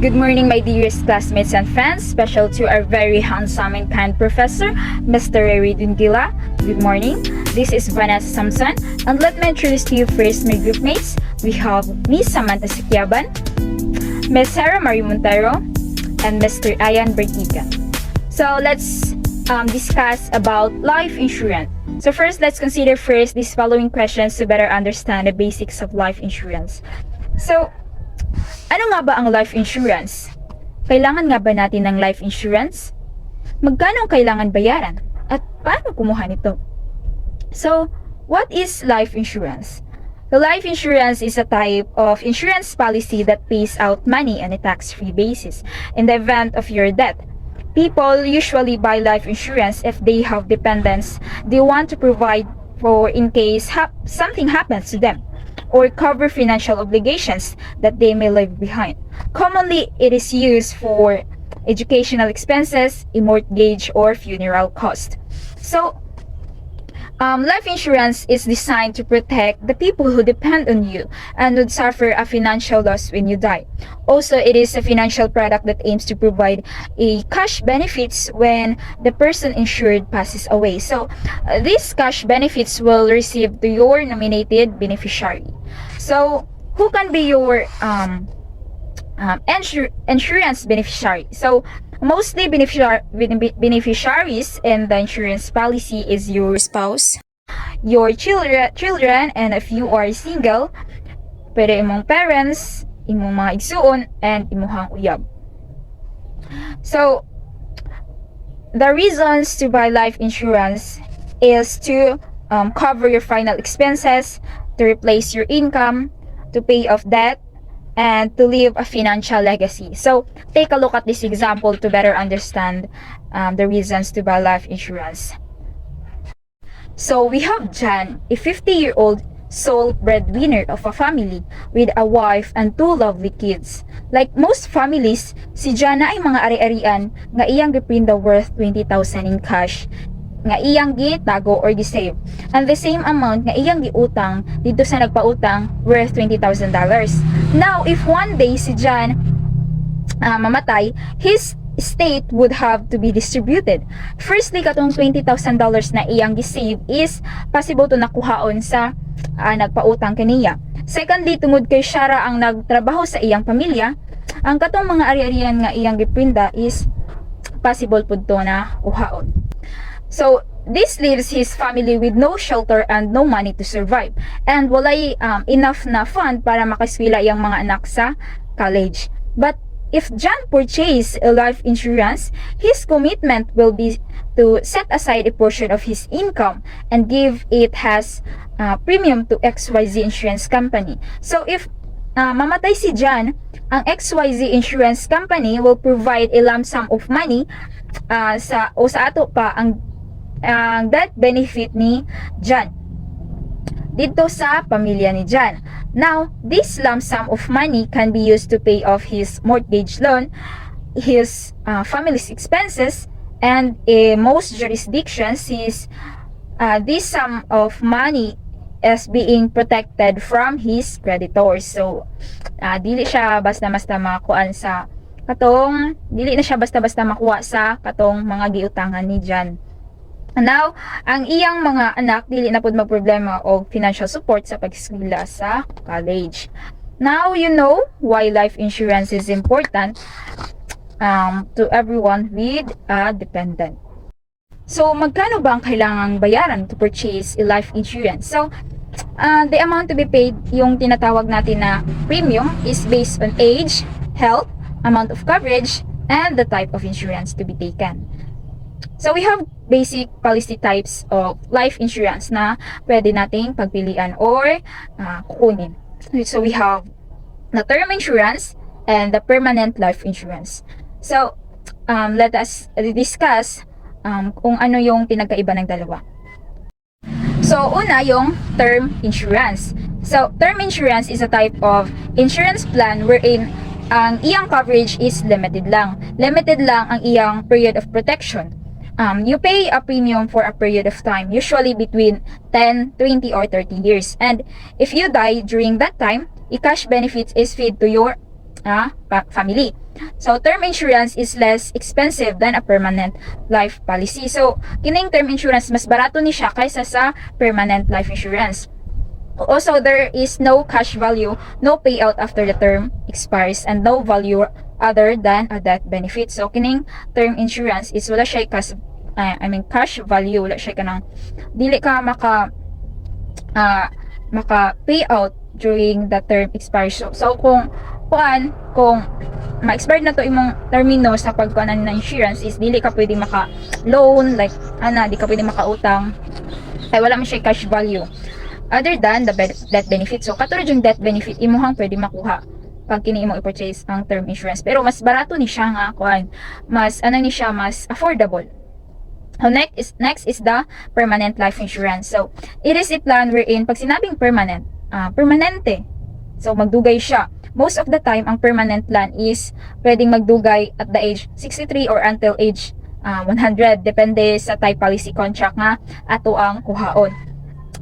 Good morning, my dearest classmates and friends, special to our very handsome and kind professor, Mr. Dungila. Good morning. This is Vanessa Samson, and let me introduce to you first my group mates. We have Miss Samantha Sacyaban, Miss Hera Montero, and Mr. Bartiquin. So let's discuss about life insurance. So first, let's consider first these following questions to better understand the basics of life insurance. So, ano nga ba ang life insurance? Kailangan nga ba natin ng life insurance? Magkano ang kailangan bayaran? At paano kumuha nito? So, what is life insurance? The life insurance is a type of insurance policy that pays out money on a tax-free basis in the event of your death. People usually buy life insurance if they have dependents they want to provide for in case something happens to them, or cover financial obligations that they may leave behind. Commonly, it is used for educational expenses, a mortgage, or funeral cost. So, life insurance is designed to protect the people who depend on you and would suffer a financial loss when you die. Also, it is a financial product that aims to provide a cash benefits when the person insured passes away. So, these cash benefits will receive to your nominated beneficiary. So, who can be your insurance beneficiary? So, mostly beneficiaries in the insurance policy is your spouse, your children, and if you are single, pwede imong parents, imong mga igsuon, and imuhang uyab. So, the reasons to buy life insurance is to cover your final expenses, to replace your income, to pay off debt, and to leave a financial legacy. So, take a look at this example to better understand the reasons to buy life insurance. So, we have John, a 50-year-old sole breadwinner of a family with a wife and two lovely kids. Like most families, si John na ay mga ari-arian nga iyang giprinda worth 20,000 in cash nga iyang gitago or gisave, and the same amount nga iyang giutang dito sa nagpautang worth $20,000. Now, if one day si John mamatay, his estate would have to be distributed. Firstly, katong $20,000 na iyang gisave is possible to nakuhaon sa nagpautang kaniya. Secondly, tungod kay siya ang nagtrabaho sa iyang pamilya, ang katong mga ari-arian nga iyang giprinda is possible pud to na kuhaon. So, this leaves his family with no shelter and no money to survive. And walay enough na fund para makaswila yung mga anak sa college. But if John purchase a life insurance, his commitment will be to set aside a portion of his income and give it as premium to XYZ insurance company. So, if mamatay si John, ang XYZ insurance company will provide a lump sum of money sa ato pa ang death benefit ni John dito sa pamilya ni John. Now, this lump sum of money can be used to pay off his mortgage loan, his family's expenses, and in most jurisdictions, this sum of money is being protected from his creditors. So, dili siya basta-basta makuha sa katong, dili na siya basta-basta makuha sa katong mga giutangan ni John. Now, ang iyang mga anak dili na pud magproblema og financial support sa pag-eskwela sa college. Now, you know why life insurance is important to everyone with a dependent. So, magkano ba ang kailangang bayaran to purchase a life insurance? So, the amount to be paid, yung tinatawag natin na premium, is based on age, health, amount of coverage, and the type of insurance to be taken. So, we have basic policy types of life insurance na pwede nating pagpilian or kukunin. So, we have the term insurance and the permanent life insurance. So, let us discuss kung ano yung pinagkaiba ng dalawa. So, una yung term insurance. So, term insurance is a type of insurance plan wherein ang iyang coverage is limited lang. Limited lang ang iyang period of protection. You pay a premium for a period of time, usually between 10, 20, or 30 years. And if you die during that time, a cash benefit is paid to your family. So term insurance is less expensive than a permanent life policy. So kining term insurance mas barato ni siya kaysa sa permanent life insurance. Also, there is no cash value, no payout after the term expires, and no value other than a death benefit. So kining term insurance is wala siya cash value, wala siya kanang dili ka maka payout during the term expires. So kung ma-expire na to imong termino sa pagkuanan ng insurance is dili ka pwede maka loan like di ka pwede makautang ay wala man siya cash value other than the death benefit. So katulad yung death benefit imuhang pwede makuha pag kini imo i-purchase ang term insurance, pero mas barato ni siya nga mas affordable. So next is the permanent life insurance. So it is a plan wherein pag sinabing permanente, so magdugay siya. Most of the time, ang permanent plan is pwedeng magdugay at the age 63 or until age 100. Depende sa type policy contract nga ato ang kuhaon.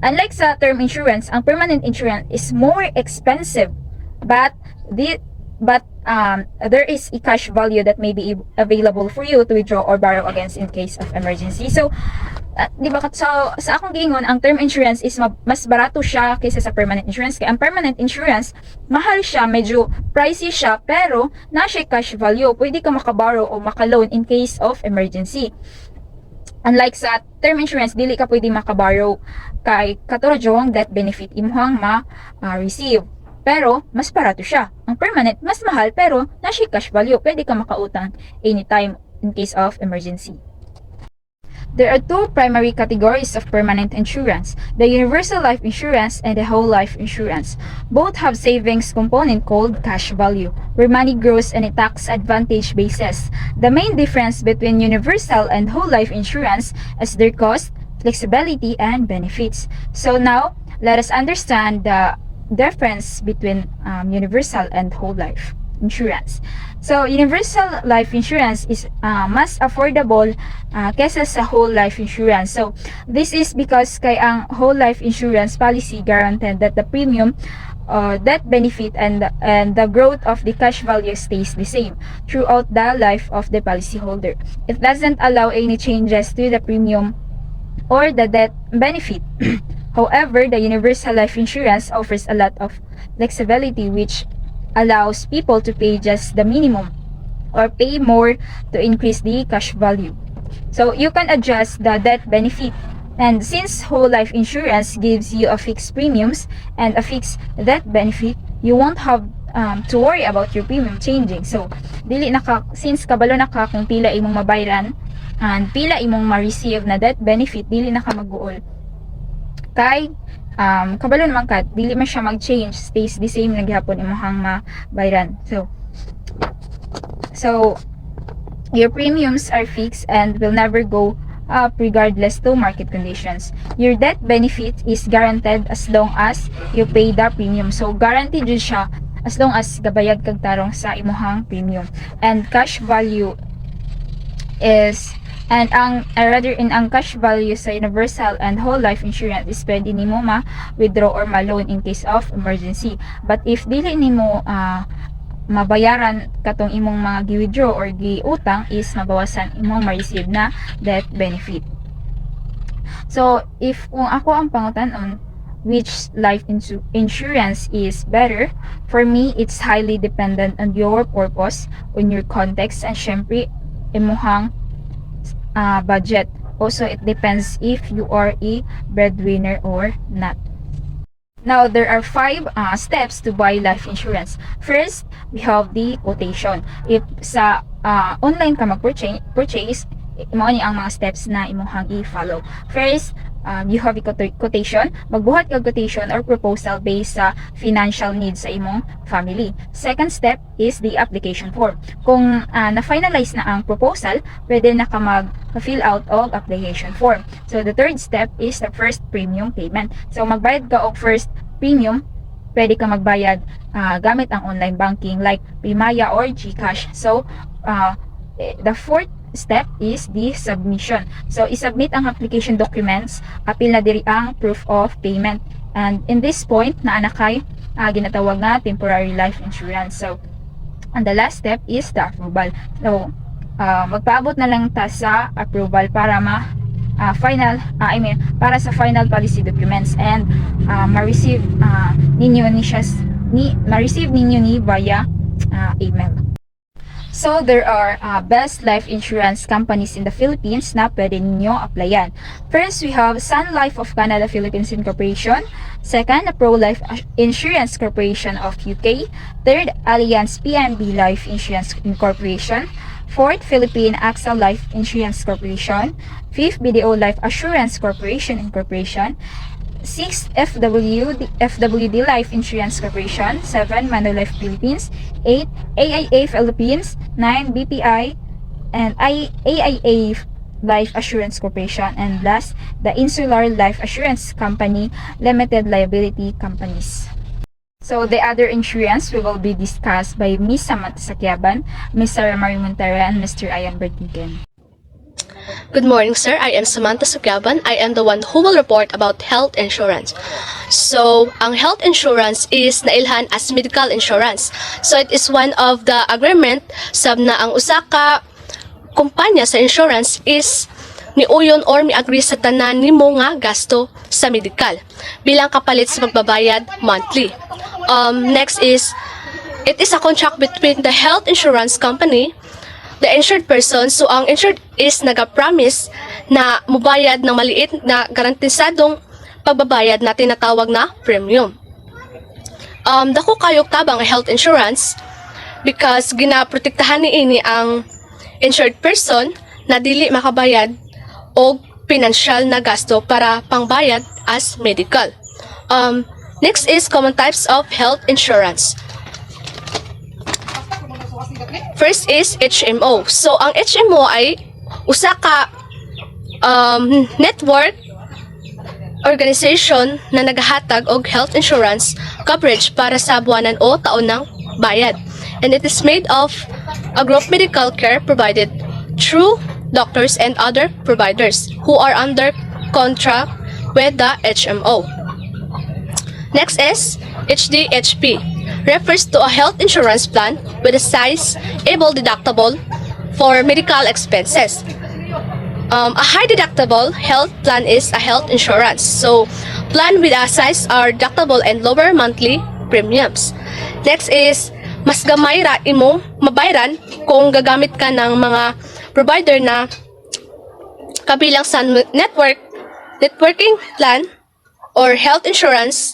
Unlike sa term insurance, ang permanent insurance is more expensive. But there is a cash value that may be available for you to withdraw or borrow against in case of emergency. So, di ba sa akong giingon, ang term insurance is mas barato siya kaysa sa permanent insurance. Kaya ang permanent insurance, mahal siya, medyo pricey siya, pero na siya cash value. Pwede ka makaborrow o makaloan in case of emergency. Unlike sa term insurance, dili ka pwede makaborrow kay katulad yung death benefit imuhang receive. Pero mas barato siya. Ang permanent mas mahal pero na siya cash value. Pwede ka makautang anytime in case of emergency. There are two primary categories of permanent insurance, the universal life insurance and the whole life insurance. Both have savings component called cash value, where money grows on a tax advantage basis. The main difference between universal and whole life insurance is their cost, flexibility, and benefits. So now, let us understand the difference between universal and whole life insurance. So, universal life insurance is mas affordable kesa sa whole life insurance. So, this is because kay ang whole life insurance policy guaranteed that the premium, death benefit, and the growth of the cash value stays the same throughout the life of the policyholder. It doesn't allow any changes to the premium or the death benefit. However, the universal life insurance offers a lot of flexibility, which allows people to pay just the minimum or pay more to increase the cash value. So you can adjust the death benefit, and since whole life insurance gives you a fixed premiums and a fixed death benefit, you won't have to worry about your premium changing. So since kabalo na ka kung pila imong mabayran and pila imong ma-receive na death benefit, dili na ka mag-uol kay kabalo naman ka, dili man siya mag-change, stays the same na gihapon imong mabayran. So your premiums are fixed and will never go up regardless to market conditions. Your death benefit is guaranteed as long as you pay the premium. So guaranteed jud siya as long as gabayad kag tarong sa imong premium. And cash value is ang cash value sa universal and whole life insurance is pwede nimo ma-withdraw or ma-loan in case of emergency. But if dili nimo mabayaran katong imong mga gi-withdraw or gi-utang, is mabawasan imong ma-receive na death benefit. So if kung ako ang pangutan-on which life insurance is better, for me it's highly dependent on your purpose, on your context, and syempre imong budget. Also, it depends if you are a breadwinner or not. Now, there are 5 steps to buy life insurance. First, we have the quotation. If sa online ka mag-purchase, imo ni ang mga steps na imong i-follow. First, you have a quotation. Magbuhat ka quotation or proposal based sa financial needs sa imong family. Second step is the application form. Kung na-finalize na ang proposal, pwede na ka mag-fill out of application form. So the third step is the first premium payment. So magbayad ka og first premium, pwede ka magbayad gamit ang online banking like Primaya or GCash. So the fourth step is the submission. So isubmit ang application documents, apil na diri ang proof of payment. And in this point na anakay ginatawag na temporary life insurance. So And the last step is the approval. So, magpaabot na lang ta sa approval para para sa final policy documents, and ma-receive ninyo ni via email. So, there are best life insurance companies in the Philippines na pwede ninyo applyan. First, we have Sun Life of Canada Philippines Incorporation. Second, Pro Life Insurance Corporation of UK. Third, Allianz PNB Life Insurance Incorporation. Fourth, Philippine AXA Life Insurance Corporation. Fifth, BDO Life Assurance Corporation Incorporation. 6. FWD Life Insurance Corporation. 7. Manulife Philippines. 8. AIA Philippines. 9. BPI and AIA Life Assurance Corporation. And last, the Insular Life Assurance Company Limited Liability Companies. So, the other insurance will be discussed by Ms. Samantha Sacyaban, Ms. Sarah Marie Montero, and Mr. Bartiquin. Good morning, sir. I am Samantha Sacyaban. I am the one who will report about health insurance. So, ang health insurance is nailhan as medical insurance. So, it is one of the agreement sab na ang usa ka kumpanya sa insurance is niuyon or mi-agree sa tanan nimo nga gasto sa medical bilang kapalit sa magbabayad monthly. Next is, it is a contract between the health insurance company, the insured person. So, ang insured is nag-promise na mubayad ng maliit na garantisadong pagbabayad na tinatawag na premium. Dako kayo tabang health insurance because ginaprotektahan niini ang insured person na dili makabayad o financial na gasto para pangbayad as medical. Next is common types of health insurance. First is HMO. So, ang HMO ay usa ka network organization na nagahatag og health insurance coverage para sa buwanan o taonang bayad. And it is made of a group medical care provided through doctors and other providers who are under contract with the HMO. Next is HDHP. Refers to a health insurance plan with a size able deductible for medical expenses. A high deductible health plan is a health insurance. So, plan with a size are deductible and lower monthly premiums. Next is, mas gamay ra imong mabayaran kung gagamit ka ng mga provider na kabilang sa networking plan or health insurance.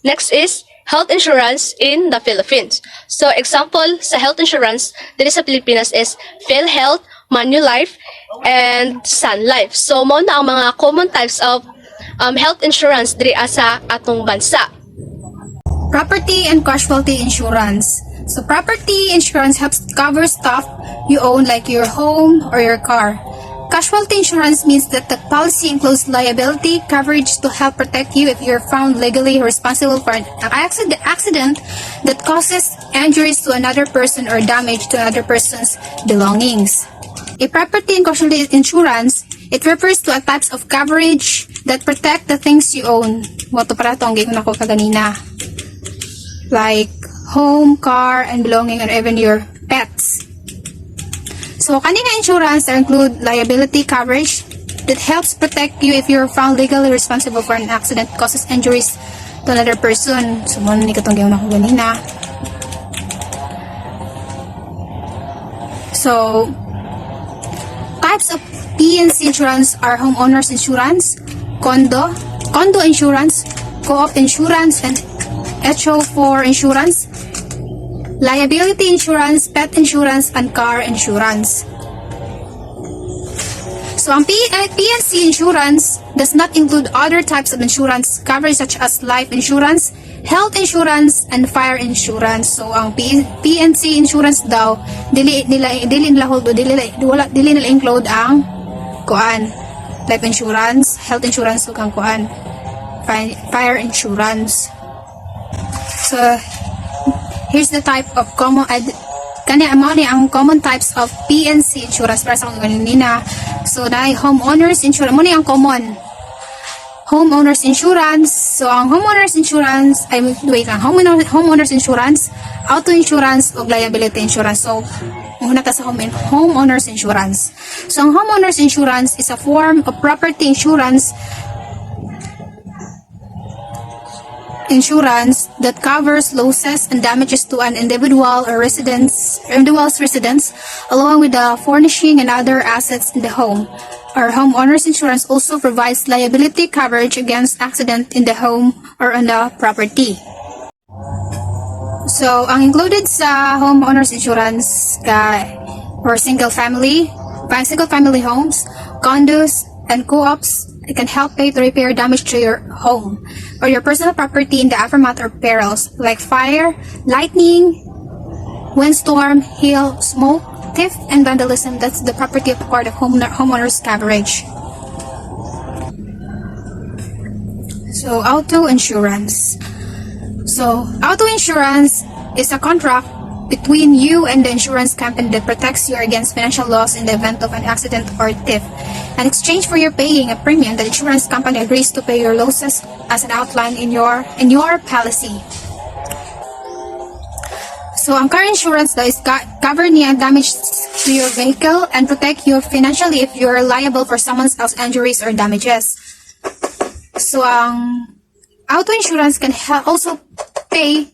Next is health insurance in the Philippines. So, example sa health insurance dito sa Pilipinas is PhilHealth, Manulife, and Sun Life. So, mo na ang mga common types of health insurance diri sa atong bansa. Property and casualty insurance. So, property insurance helps cover stuff you own like your home or your car. Casualty insurance means that the policy includes liability coverage to help protect you if you're found legally responsible for an accident that causes injuries to another person or damage to another person's belongings. A property and casualty insurance, it refers to a types of coverage that protect the things you own. Wato para itong gigong ako kaganina. Like home, car, and belonging, or even your pets. So, kanina insurance include liability coverage that helps protect you if you're found legally responsible for an accident that causes injuries to another person. So, muna ni katong gawin ako ganina. So, types of PNC insurance are homeowners insurance, condo insurance, co-op insurance, and HO4 insurance, liability insurance, pet insurance, and car insurance. So, ang PNC insurance does not include other types of insurance coverage such as life insurance, health insurance, and fire insurance. So, ang PNC insurance daw, dili nila include ang life insurance, health insurance, ug ang fire insurance. So, here's the type of common ang common types of PNC insurance para sa kanina. So, dahil homeowners insurance, muna ang common. Homeowners insurance, So, ang homeowners insurance, homeowners insurance, auto insurance, o liability insurance. So, muna ta sa homeowners insurance. So, ang homeowners insurance is a form of property insurance that covers losses and damages to an individual's residence, along with the furnishing and other assets in the home. Our homeowners insurance also provides liability coverage against accident in the home or on the property. So, ang included sa homeowners insurance for single family homes, condos, and co-ops, it can help pay to repair damage to your home or your personal property in the aftermath of perils like fire, lightning, windstorm, hail, smoke, theft, and vandalism. That's the property of part of homeowners coverage. So, auto insurance. So, auto insurance is a contract between you and the insurance company that protects you against financial loss in the event of an accident or theft. In exchange for your paying a premium, the insurance company agrees to pay your losses as an outline in your policy. So, ang car insurance daw is cover niya damage to your vehicle and protect you financially if you're liable for someone else's injuries or damages. So, ang auto insurance can also pay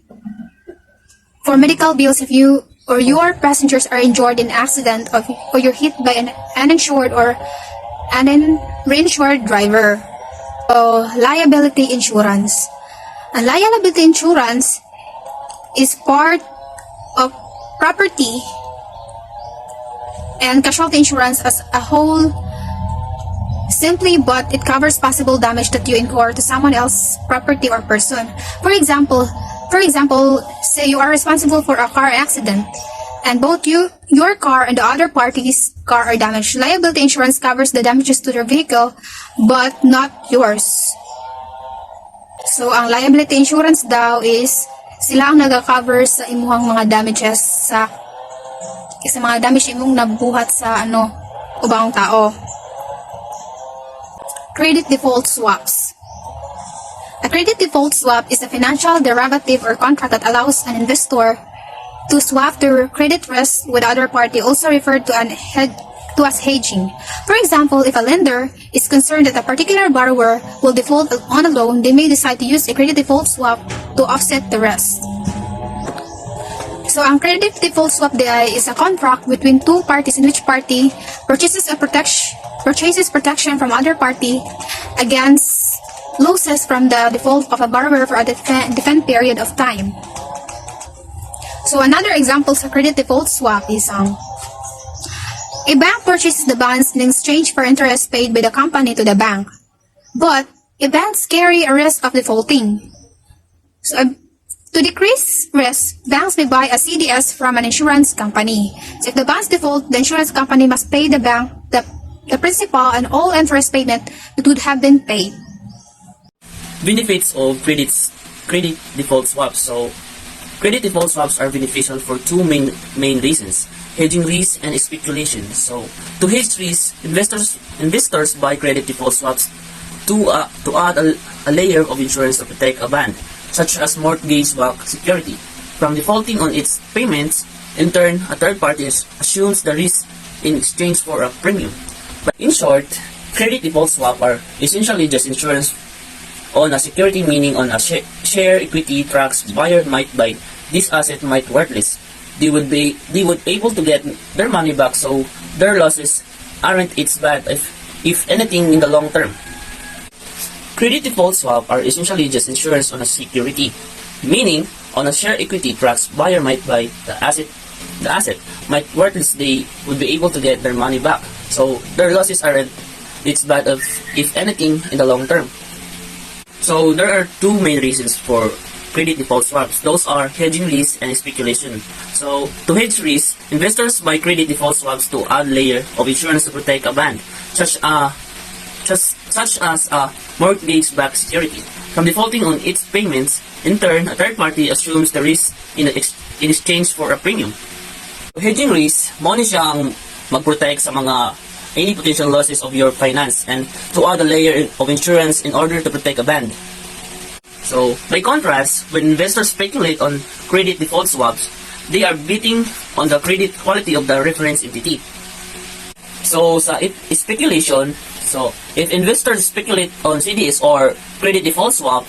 for medical bills if you or your passengers are injured in an accident or you're hit by an uninsured or reinsured driver. So, liability insurance. And liability insurance is part of property and casualty insurance as a whole simply, but it covers possible damage that you incur to someone else's property or person. For example, say you are responsible for a car accident and both your car and the other party's car are damaged. Liability insurance covers the damages to your vehicle but not yours. So, ang liability insurance daw is sila ang nag-cover sa imuhang mga damages sa mga damage imong nabuhat sa ubang tao. Credit default swaps. A credit default swap is a financial derivative or contract that allows an investor to swap their credit risk with other party, also referred to as hedging. For example, if a lender is concerned that a particular borrower will default on a loan, they may decide to use a credit default swap to offset the rest. So, ang credit default swap is a contract between two parties in which party purchases protection from other party against losses from the default of a borrower for a defined period of time. So, another example sa credit default swap is a bank purchases the bonds in exchange for interest paid by the company to the bank. But, banks carry a risk of defaulting. So, to decrease risk, banks may buy a CDS from an insurance company. So, if the bonds default, the insurance company must pay the bank the principal and all interest payment that would have been paid. Benefits of credit default swaps. So, credit default swaps are beneficial for two main reasons: hedging risk and speculation. So, to hedge risk, investors buy credit default swaps to add a layer of insurance to protect a bond, such as mortgage-backed security, from defaulting on its payments. In turn, a third party assumes the risk in exchange for a premium. But in short, credit default swap are essentially just insurance on a security, meaning on a share equity tracks buyer might buy this asset might worthless. They would able to get their money back, so their losses aren't its bad if anything in the long term. Credit default swap are essentially just insurance on a security, meaning on a share equity tracks buyer might buy the asset might worthless. They would be able to get their money back, so their losses aren't its bad if anything in the long term. So there are two main reasons for credit default swaps. Those are hedging risk and speculation. So to hedge risk, investors buy credit default swaps to add layer of insurance to protect a bond, such as a mortgage-backed security, from defaulting on its payments. In turn, a third party assumes the risk in exchange for a premium. So, hedging risk, mo ni siyang mag-protect sa mga any potential losses of your finance and to add a layer of insurance in order to protect a bond. So, by contrast, when investors speculate on credit default swaps, they are betting on the credit quality of the reference entity. So, speculation, if investors speculate on CDS or credit default swap,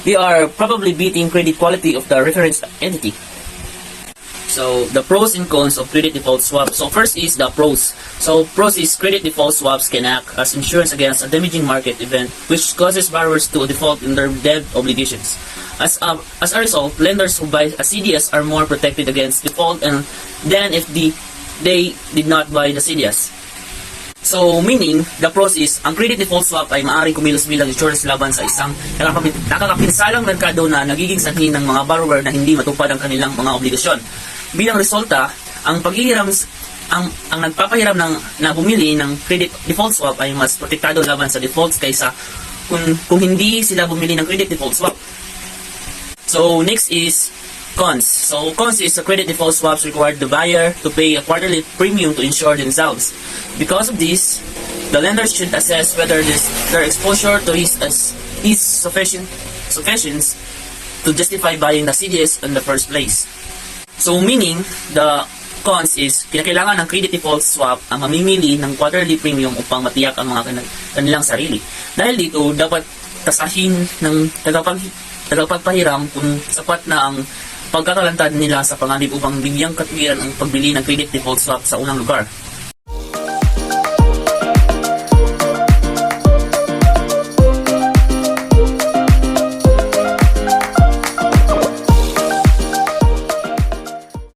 they are probably beating credit quality of the reference entity. So, the pros and cons of credit default swap. So, first is the pros. So, pros is credit default swaps can act as insurance against a damaging market event which causes borrowers to default in their debt obligations. As a result, lenders who buy a CDS are more protected against default than if they did not buy the CDS. So, meaning, the pros is, ang credit default swap ay maaaring kumilos bilang insurance laban sa isang nakakapinsalang merkado na nagiging sanhi ng mga borrower na hindi matupad ang kanilang mga obligasyon. Bilang resulta, ang nagpapahiram na bumili ng credit default swap ay mas protektado laban sa defaults kaysa kung hindi sila bumili ng credit default swap. So, next is cons. So, cons is the credit default swaps required the buyer to pay a quarterly premium to insure themselves. Because of this, the lenders should assess whether their exposure to is sufficient to justify buying the CDS in the first place. So, meaning, the cons is, kinakailangan ng credit default swap ang mamimili ng quarterly premium upang matiyak ang mga kanilang sarili. Dahil dito, dapat tasahin ng tagapagpahiram kung sapat na ang pagkakalantad nila sa panganib upang bigyang katwiran ang pagbili ng credit default swap sa unang lugar.